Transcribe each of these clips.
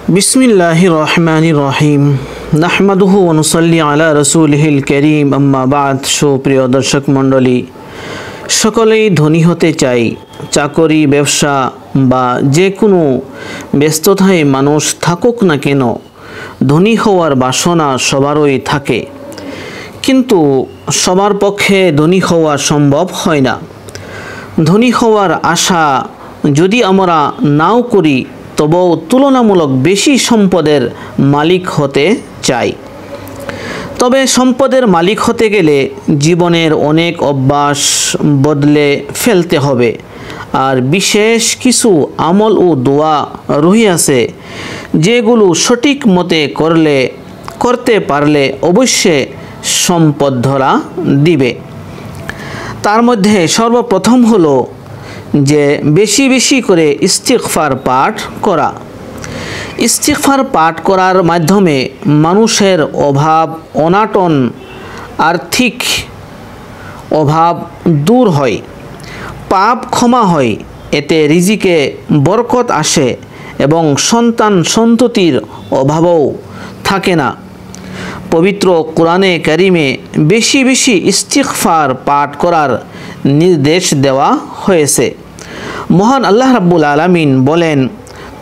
बिस्मिल्लाहिर रहमानिर रहीम नाहमादुहु व नुसल्ली आला रसूलिहिल करीम अम्मा बाद। সুপ্রিয় দর্শক মণ্ডলী, সকলেই ধনী হতে চাই। চাকরি, ব্যবসা বা যে কোনো ব্যস্ততায় মানুষ থাকুক না কেন, ধনী হওয়ার বাসনা সবারই থাকে, কিন্তু সবার পক্ষে ধনী হওয়া সম্ভব হয় না। ধনী হওয়ার আশা যদি আমরা নাও করি, তবুও তুলনামূলক বেশি সম্পদের মালিক হতে চাই। তবে সম্পদের মালিক হতে গেলে জীবনের অনেক অভ্যাস বদলে ফেলতে হবে, আর বিশেষ কিছু আমল ও দোয়া রহিয়াছে যেগুলো সঠিক মতে করতে পারলে অবশ্যই সম্পদ ধরা দিবে। তার মধ্যে সর্বপ্রথম হলো যে বেশি বেশি করে ইস্তিগফার পাঠ করা। ইস্তিগফার পাঠ করার মাধ্যমে মানুষের অভাব, অনাটন, আর্থিক অভাব দূর হয়, পাপ ক্ষমা হয়, এতে রিজিকে বরকত আসে এবং সন্তান সন্ততির অভাবও থাকে না। পবিত্র কোরআনে কারিমে বেশি বেশি ইস্তিগফার পাঠ করার নির্দেশ দেওয়া হয়েছে। মহান আল্লাহ রাব্বুল আলামিন বলেন,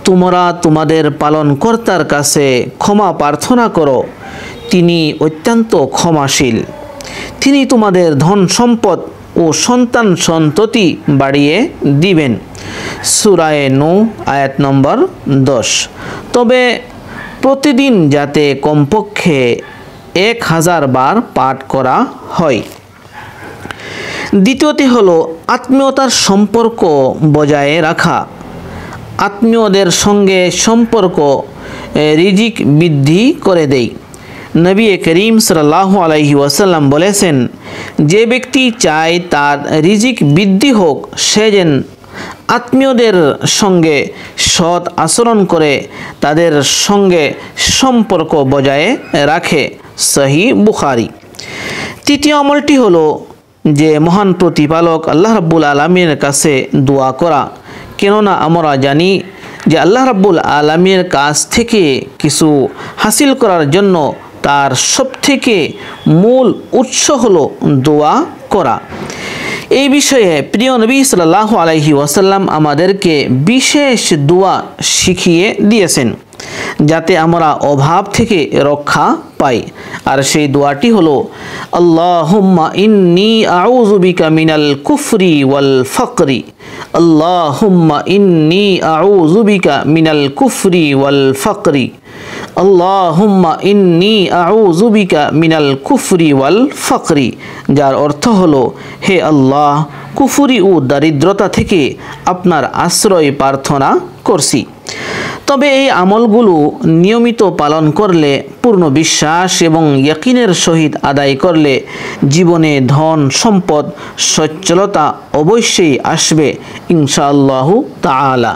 তোমরা তোমাদের পালনকর্তার কাছে ক্ষমা প্রার্থনা করো, তিনি অত্যন্ত ক্ষমাশীল। তিনি তোমাদের ধন সম্পদ ও সন্তান সন্ততি বাড়িয়ে দিবেন। সূরা নূহ আয়াত নম্বর 10। তবে প্রতিদিন যাতে কমপক্ষে 1000 বার পাঠ করা হয়। দ্বিতীয়টি হলো আত্মীয়তার সম্পর্ক বজায় রাখা। আত্মীয়দের সঙ্গে সম্পর্ক রিজিক বৃদ্ধি করে দেয়। নবী করিম সাল্লাল্লাহু আলাইহি ওয়াসাল্লাম বলেছেন, যে ব্যক্তি চায় তার রিজিক বৃদ্ধি হোক, সে যেন আত্মীয়দের সঙ্গে সৎ আচরণ করে তাদের সঙ্গে সম্পর্ক বজায় রাখে। সহিহ বুখারী। তৃতীয় আমলটি হলো যে মহান প্রতিপালক আল্লাহ রাব্বুল আলামিনের কাছে দোয়া করা। কেননা আমরা জানি যে আল্লাহ রাব্বুল আলামিনের কাছ থেকে কিছু হাসিল করার জন্য তার সবথেকে মূল উৎস হলো দোয়া করা। এই বিষয়ে প্রিয় নবী সাল্লাল্লাহু আলাইহি ওয়াসাল্লাম আমাদেরকে বিশেষ দোয়া শিখিয়ে দিয়েছেন, যাতে আমরা অভাব থেকে রক্ষা পাই। আর সেই দোয়াটি হলো, আল্লাহুম্মা ইন্নী আউযু বিকা মিনাল কুফরি ওয়াল ফাকরি। আল্লাহুম্মা ইন্নী আউযু বিকা মিনাল কুফরি ওয়াল ফাকরি। আল্লাহুম্মা ইন্নী আউযু বিকা মিনাল কুফরি ওয়াল ফাকরি। যার অর্থ হলো, হে আল্লাহ, কুফরি ও দারিদ্রতা থেকে আপনার আশ্রয় প্রার্থনা করছি। তবে এই আমলগুলো নিয়মিত পালন করলে, পূর্ণ বিশ্বাস এবং ইয়াকিনের সহিত আদায় করলে জীবনে ধন সম্পদ সচ্ছলতা অবশ্যই আসবে ইনশাআল্লাহু তাআলা।